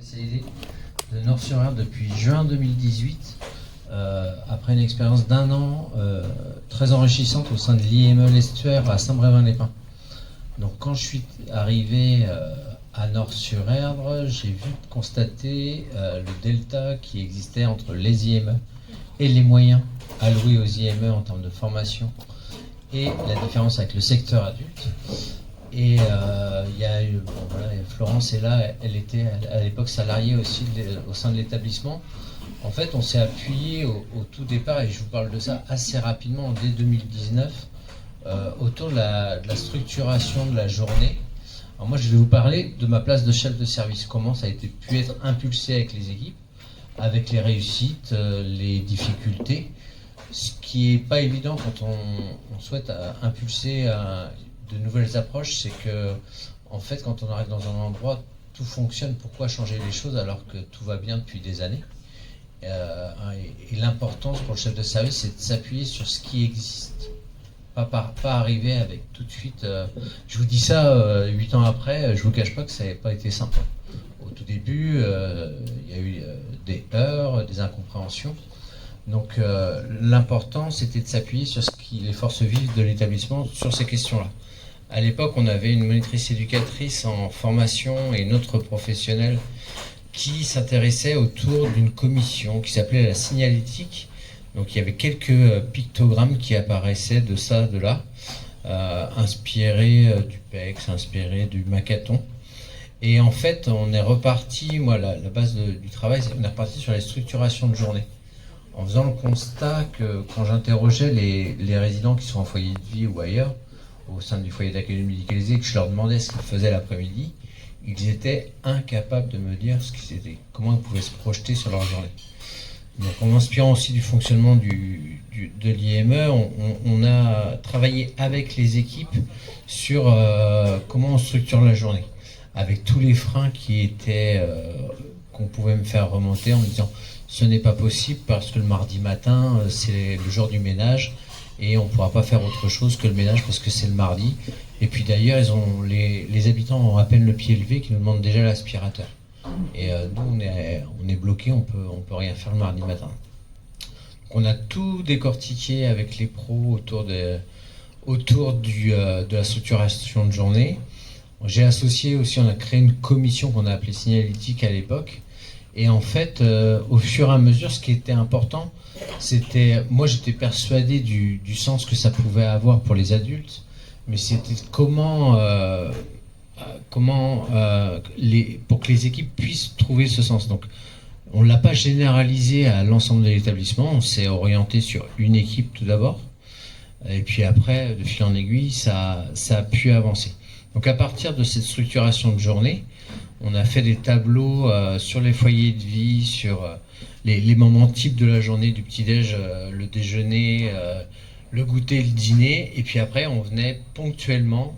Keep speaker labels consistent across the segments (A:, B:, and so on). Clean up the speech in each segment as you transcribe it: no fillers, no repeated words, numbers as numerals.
A: spécialisé de Nord-sur-Erdre depuis juin 2018, après une expérience d'un an très enrichissante au sein de l'IME L'Estuaire à Saint-Brévin-les-Pins. Donc quand je suis arrivé à Nord-sur-Erdre, j'ai vu constater le delta qui existait entre les IME et les moyens alloués aux IME en termes de formation et la différence avec le secteur adulte. Et il y a eu, bon, voilà, Florence est là, elle était à l'époque salariée aussi au sein de l'établissement. En fait, on s'est appuyé au tout départ, et je vous parle de ça assez rapidement, dès 2019, autour de la structuration de la journée. Alors moi, je vais vous parler de ma place de chef de service, comment ça a pu être impulsé avec les équipes, avec les réussites, les difficultés, ce qui n'est pas évident quand on souhaite impulser de nouvelles approches, c'est que, en fait, quand on arrive dans un endroit, tout fonctionne. Pourquoi changer les choses alors que tout va bien depuis des années? Et l'importance pour le chef de service, c'est de s'appuyer sur ce qui existe. Pas arriver avec tout de suite. Je vous dis ça 8 ans après, je vous cache pas que ça n'avait pas été simple. Au tout début, il y a eu des heurts, des incompréhensions. Donc l'important, c'était de s'appuyer sur les forces vives de l'établissement sur ces questions-là. À l'époque, on avait une monitrice éducatrice en formation et une autre professionnelle qui s'intéressait autour d'une commission qui s'appelait la signalétique. Donc il y avait quelques pictogrammes qui apparaissaient de ça, de là, inspirés du PEX, inspirés du Macathon. Et en fait, on est reparti, moi, la base du travail, on est reparti sur les structurations de journée. En faisant le constat que quand j'interrogeais les résidents qui sont en foyer de vie ou ailleurs, au sein du foyer d'accueil médicalisé, que je leur demandais ce qu'ils faisaient l'après-midi, ils étaient incapables de me dire ce qu'ils étaient, comment ils pouvaient se projeter sur leur journée. Donc en m'inspirant aussi du fonctionnement de l'IME, on a travaillé avec les équipes sur comment on structure la journée, avec tous les freins qui étaient qu'on pouvait me faire remonter en me disant ce n'est pas possible parce que le mardi matin c'est le jour du ménage et on ne pourra pas faire autre chose que le ménage parce que c'est le mardi. Et puis d'ailleurs, les habitants ont à peine le pied levé qui nous demandent déjà l'aspirateur. Et nous, on est bloqués, on peut rien faire le mardi matin. Donc on a tout décortiqué avec les pros autour de la structuration de journée. J'ai associé aussi, on a créé une commission qu'on a appelée signalétique à l'époque. Et en fait, au fur et à mesure, ce qui était important, moi j'étais persuadé du sens que ça pouvait avoir pour les adultes, mais c'était comment pour que les équipes puissent trouver ce sens. Donc on ne l'a pas généralisé à l'ensemble de l'établissement, on s'est orienté sur une équipe tout d'abord, et puis après, de fil en aiguille, ça a pu avancer. Donc à partir de cette structuration de journée, on a fait des tableaux sur les foyers de vie, sur les moments types de la journée, du petit-déj, le déjeuner, le goûter, le dîner, et puis après on venait ponctuellement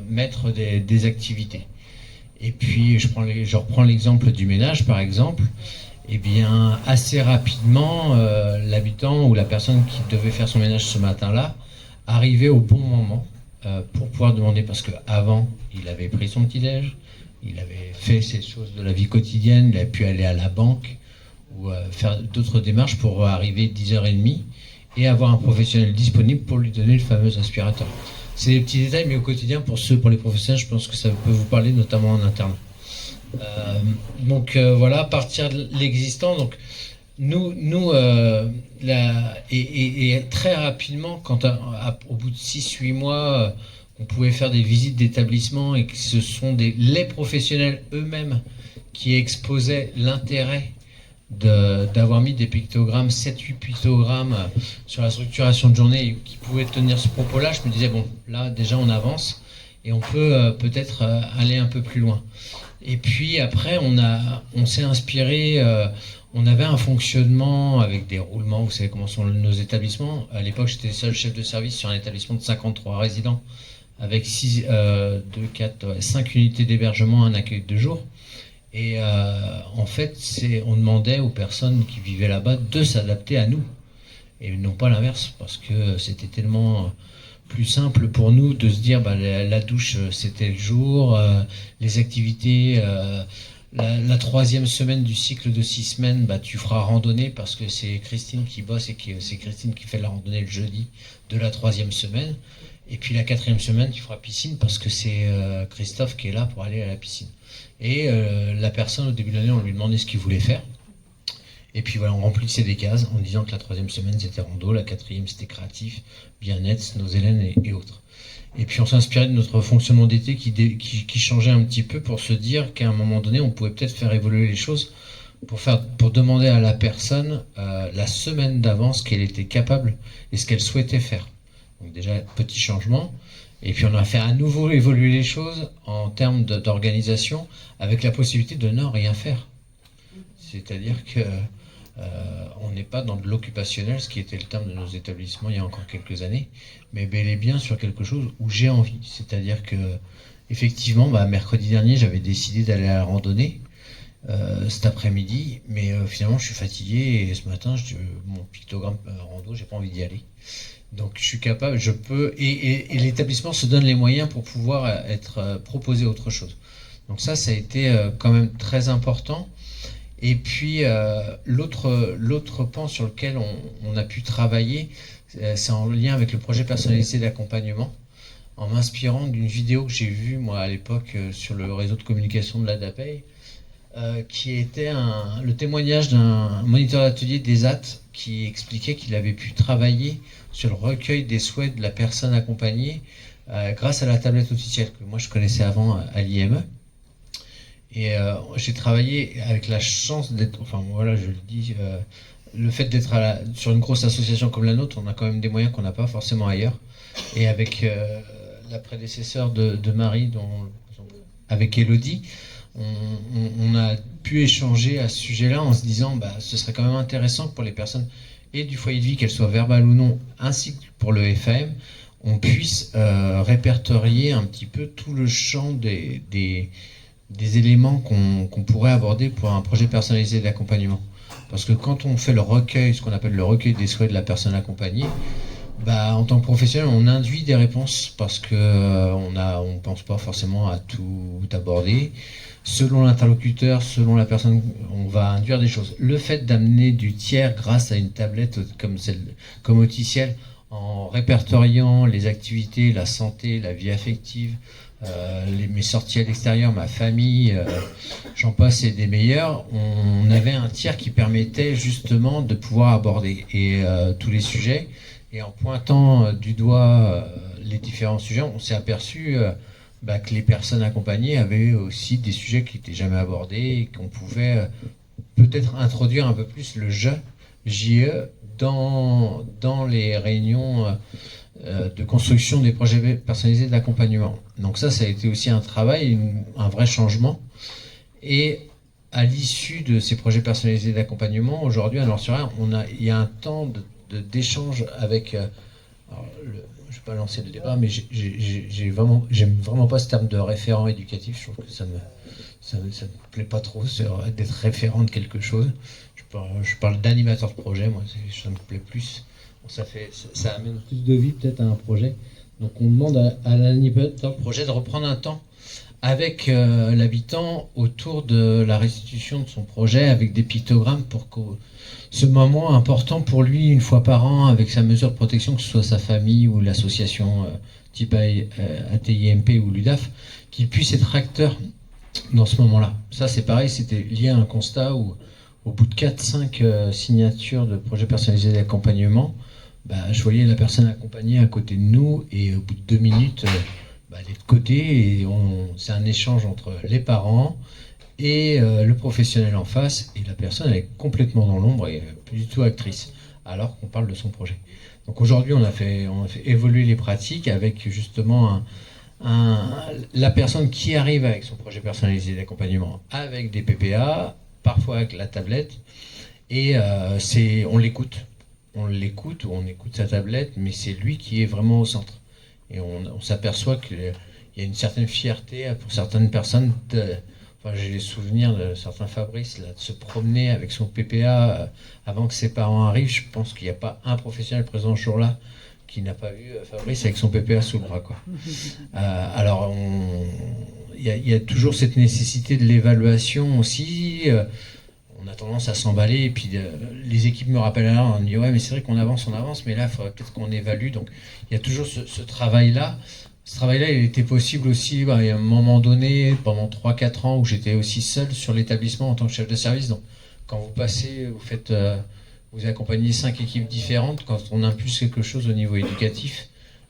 A: mettre des activités. Et puis je reprends l'exemple du ménage par exemple. Eh bien assez rapidement, l'habitant ou la personne qui devait faire son ménage ce matin-là arrivait au bon moment pour pouvoir demander, parce qu'avant il avait pris son petit-déj, il avait fait ses choses de la vie quotidienne, il a pu aller à la banque ou faire d'autres démarches pour arriver 10h30 et avoir un professionnel disponible pour lui donner le fameux aspirateur. C'est des petits détails, mais au quotidien, pour les professionnels, je pense que ça peut vous parler, notamment en interne. Donc voilà, à partir de l'existant, donc et très rapidement, quand au bout de 6-8 mois, on pouvait faire des visites d'établissement et que ce sont les professionnels eux-mêmes qui exposaient l'intérêt d'avoir mis des pictogrammes, 7-8 pictogrammes sur la structuration de journée qui pouvaient tenir ce propos-là, je me disais, bon, là déjà on avance et on peut peut-être aller un peu plus loin. Et puis après, on s'est inspiré, on avait un fonctionnement avec des roulements, vous savez comment sont nos établissements. À l'époque, j'étais seul chef de service sur un établissement de 53 résidents, avec 5 unités d'hébergement, un accueil de jour. Et en fait, on demandait aux personnes qui vivaient là-bas de s'adapter à nous, et non pas l'inverse, parce que c'était tellement plus simple pour nous de se dire la douche c'était le jour, les activités La troisième semaine du cycle de 6 semaines, bah, tu feras randonnée parce que c'est Christine qui bosse et c'est Christine qui fait la randonnée le jeudi de la troisième semaine. Et puis la quatrième semaine, tu feras piscine parce que c'est Christophe qui est là pour aller à la piscine. Et la personne, au début de l'année, on lui demandait ce qu'il voulait faire. Et puis voilà, on remplissait des cases en disant que la troisième semaine c'était rando, la quatrième c'était créatif, bien-être, Snozelen et autres. Et puis on s'inspirait de notre fonctionnement d'été qui changeait un petit peu pour se dire qu'à un moment donné, on pouvait peut-être faire évoluer les choses pour demander à la personne la semaine d'avance ce qu'elle était capable et ce qu'elle souhaitait faire. Donc déjà, petit changement. Et puis on a fait à nouveau évoluer les choses en termes d'organisation avec la possibilité de ne rien faire. C'est-à-dire que on n'est pas dans de l'occupationnel, ce qui était le terme de nos établissements il y a encore quelques années, mais bel et bien sur quelque chose où j'ai envie. C'est-à-dire que, effectivement, mercredi dernier, j'avais décidé d'aller à la randonnée cet après-midi, mais finalement, je suis fatigué et ce matin, mon pictogramme rando, j'ai pas envie d'y aller. Donc, je suis capable, je peux, et l'établissement se donne les moyens pour pouvoir être proposé autre chose. Donc ça a été quand même très important. Et puis l'autre pan sur lequel on a pu travailler, c'est en lien avec le projet personnalisé d'accompagnement, en m'inspirant d'une vidéo que j'ai vue moi à l'époque sur le réseau de communication de l'ADAPEI, qui était le témoignage d'un moniteur d'atelier d'ESAT qui expliquait qu'il avait pu travailler sur le recueil des souhaits de la personne accompagnée grâce à la tablette officielle que moi je connaissais avant à l'IME. Et j'ai travaillé avec la chance d'être, enfin voilà, je le dis, le fait d'être sur une grosse association comme la nôtre, on a quand même des moyens qu'on n'a pas forcément ailleurs. Et avec la prédécesseur de Marie, avec Elodie, on a pu échanger à ce sujet-là en se disant, ce serait quand même intéressant que pour les personnes et du foyer de vie, qu'elles soient verbales ou non, ainsi que pour le FAM, on puisse répertorier un petit peu tout le champ des éléments qu'on pourrait aborder pour un projet personnalisé d'accompagnement. Parce que quand on fait le recueil, ce qu'on appelle le recueil des souhaits de la personne accompagnée, en tant que professionnel, on induit des réponses parce que on pense pas forcément à tout aborder. Selon l'interlocuteur, selon la personne, on va induire des choses. Le fait d'amener du tiers grâce à une tablette comme Auticiel, en répertoriant les activités, la santé, la vie affective, mes sorties à l'extérieur, ma famille, j'en passe et des meilleurs, on avait un tiers qui permettait justement de pouvoir aborder tous les sujets. Et en pointant du doigt les différents sujets, on s'est aperçu que les personnes accompagnées avaient aussi des sujets qui n'étaient jamais abordés et qu'on pouvait peut-être introduire un peu plus le JE, dans les réunions de construction des projets personnalisés d'accompagnement. Donc ça a été aussi un travail, un vrai changement. Et à l'issue de ces projets personnalisés d'accompagnement, aujourd'hui à Nord-sur-Aire, il y a un temps d'échange avec... je ne vais pas lancer le débat, mais j'aime vraiment pas ce terme de référent éducatif. Je trouve que ça me plaît pas trop d'être référent de quelque chose. Je parle d'animateur de projet, moi, ça me plaît plus. Ça amène plus de vie peut-être à un projet. Donc on demande à l'animateur de projet de reprendre un temps avec l'habitant autour de la restitution de son projet avec des pictogrammes pour que ce moment important pour lui une fois par an avec sa mesure de protection, que ce soit sa famille ou l'association type ATIMP ou l'UDAF, qu'il puisse être acteur dans ce moment-là. Ça c'est pareil, c'était lié à un constat où au bout de 4-5 signatures de projets personnalisés d'accompagnement, je voyais la personne accompagnée à côté de nous et au bout de 2 minutes, elle est de côté et c'est un échange entre les parents et le professionnel en face et la personne elle est complètement dans l'ombre et plus du tout actrice alors qu'on parle de son projet. Donc aujourd'hui on a fait évoluer les pratiques avec justement la personne qui arrive avec son projet personnalisé d'accompagnement avec des PPA, parfois avec la tablette et on l'écoute ou on écoute sa tablette, mais c'est lui qui est vraiment au centre. Et on s'aperçoit qu'il y a une certaine fierté pour certaines personnes. J'ai les souvenirs de certains Fabrice là, de se promener avec son PPA avant que ses parents arrivent. Je pense qu'il n'y a pas un professionnel présent ce jour-là qui n'a pas vu Fabrice avec son PPA sous le bras, quoi. Alors, il y a toujours cette nécessité de l'évaluation aussi. On a tendance à s'emballer, et puis les équipes me rappellent alors, on dit ouais, mais c'est vrai qu'on avance, mais là, il faudrait peut-être qu'on évalue. Donc, il y a toujours ce travail-là. Ce travail-là, il était possible aussi à un moment donné, pendant 3-4 ans, où j'étais aussi seul sur l'établissement en tant que chef de service. Donc, quand vous passez, vous accompagnez 5 équipes différentes, quand on impulse quelque chose au niveau éducatif,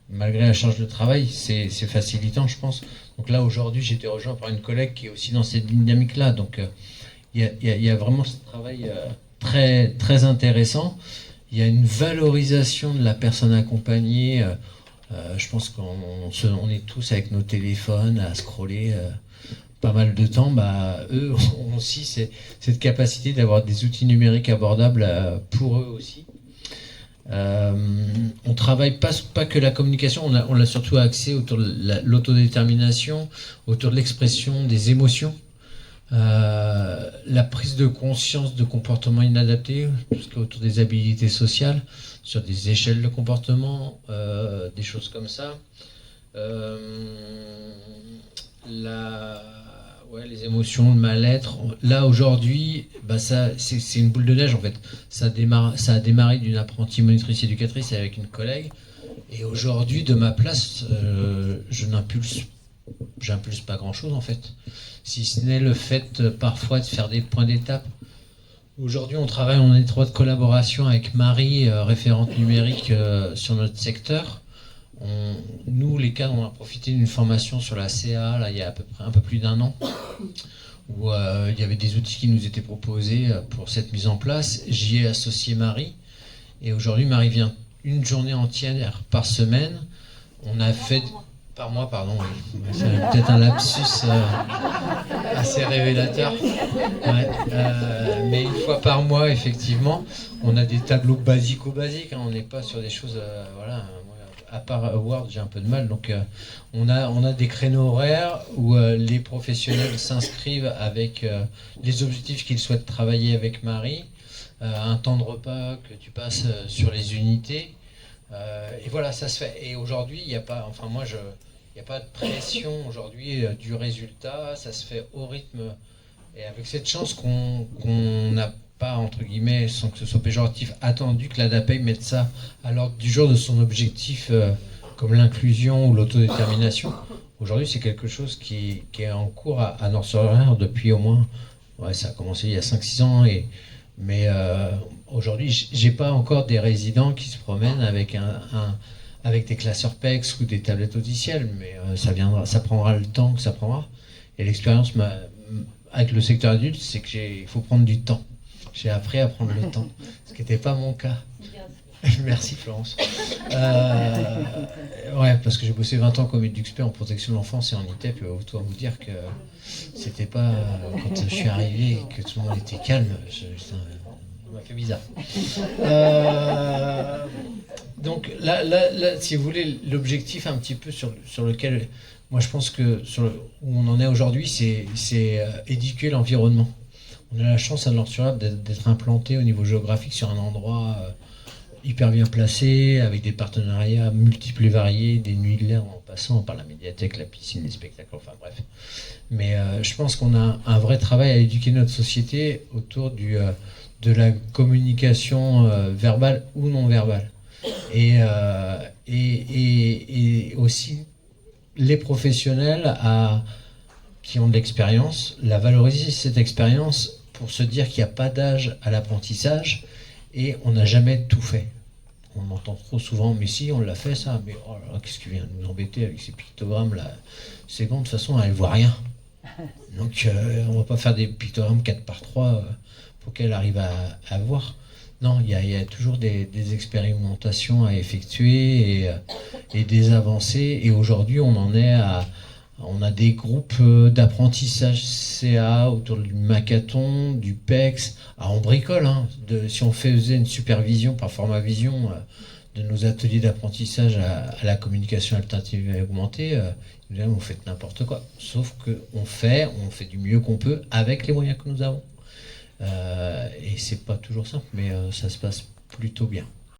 A: malgré la charge de travail, c'est facilitant, je pense. Donc là, aujourd'hui, j'ai été rejoint par une collègue qui est aussi dans cette dynamique-là. Donc, il y a vraiment ce travail très, très intéressant. Il y a une valorisation de la personne accompagnée. Je pense qu'on est tous avec nos téléphones à scroller pas mal de temps. Eux ont aussi cette capacité d'avoir des outils numériques abordables pour eux aussi. On travaille pas que la communication, on l'a surtout axé autour de l'autodétermination, autour de l'expression des émotions. La prise de conscience de comportements inadaptés, tout ce qui est autour des habilités sociales, sur des échelles de comportement, des choses comme ça. Les émotions, le mal-être. Là, aujourd'hui, c'est une boule de neige, en fait. Ça a démarré d'une apprentie monitrice éducatrice avec une collègue. Et aujourd'hui, de ma place, j'impulse pas grand-chose, en fait. Si ce n'est le fait, parfois, de faire des points d'étape. Aujourd'hui, on travaille en étroite collaboration avec Marie, référente numérique sur notre secteur. Nous, les cadres, on a profité d'une formation sur la CA, là, il y a à peu près un peu plus d'1 an, où il y avait des outils qui nous étaient proposés pour cette mise en place. J'y ai associé Marie, et aujourd'hui, Marie vient une journée entière par semaine. On a fait... Par mois, pardon, oui. C'est peut-être un lapsus assez révélateur. Ouais. Mais une fois par mois, effectivement, on a des tableaux basiques. On n'est pas sur des choses... à part Word, j'ai un peu de mal. Donc, on a des créneaux horaires où les professionnels s'inscrivent avec les objectifs qu'ils souhaitent travailler avec Marie. Un temps de repas que tu passes sur les unités. Et voilà, ça se fait. Et aujourd'hui, il n'y a pas... Il n'y a pas de pression aujourd'hui du résultat, ça se fait au rythme et avec cette chance qu'on n'a pas, entre guillemets, sans que ce soit péjoratif, attendu que l'ADAPEI mette ça à l'ordre du jour de son objectif comme l'inclusion ou l'autodétermination. Aujourd'hui, c'est quelque chose qui est en cours à Nord-sur-Mer depuis au moins, ça a commencé il y a 5-6 ans, mais aujourd'hui, j'ai pas encore des résidents qui se promènent avec avec des classeurs PEX ou des tablettes logicielles, mais ça prendra le temps que ça prendra. Et l'expérience avec le secteur adulte, c'est qu'il faut prendre du temps. J'ai appris à prendre le temps, ce qui n'était pas mon cas. Merci Florence. Parce que j'ai bossé 20 ans comme éduc-expert en protection de l'enfance et en ITEP, et autant vous dire que c'était pas quand je suis arrivé et que tout le monde était calme, ça m'a fait bizarre. Donc là, si vous voulez, l'objectif un petit peu sur lequel, moi je pense que où on en est aujourd'hui, c'est éduquer l'environnement. On a la chance à Nord-sur-Mer d'être implanté au niveau géographique sur un endroit hyper bien placé, avec des partenariats multiples et variés, des nuits de l'air en passant par la médiathèque, la piscine, les spectacles, enfin bref. Mais je pense qu'on a un vrai travail à éduquer notre société autour de la communication verbale ou non verbale. Et aussi les professionnels qui ont de l'expérience, la valoriser cette expérience pour se dire qu'il n'y a pas d'âge à l'apprentissage et on n'a jamais tout fait. On entend trop souvent, mais si, on l'a fait ça, mais oh là là, qu'est-ce qui vient nous embêter avec ces pictogrammes là? C'est bon, de toute façon, elle ne voit rien. Donc on ne va pas faire des pictogrammes 4x3 pour qu'elle arrive à voir. Non, il y a toujours des expérimentations à effectuer et des avancées. Et aujourd'hui, on a des groupes d'apprentissage CA autour du Macathon, du PEX. Alors on bricole, si on faisait une supervision par format vision de nos ateliers d'apprentissage à la communication alternative et augmentée, vous faites n'importe quoi. Sauf qu'on fait du mieux qu'on peut avec les moyens que nous avons. Et c'est pas toujours simple, mais ça se passe plutôt bien.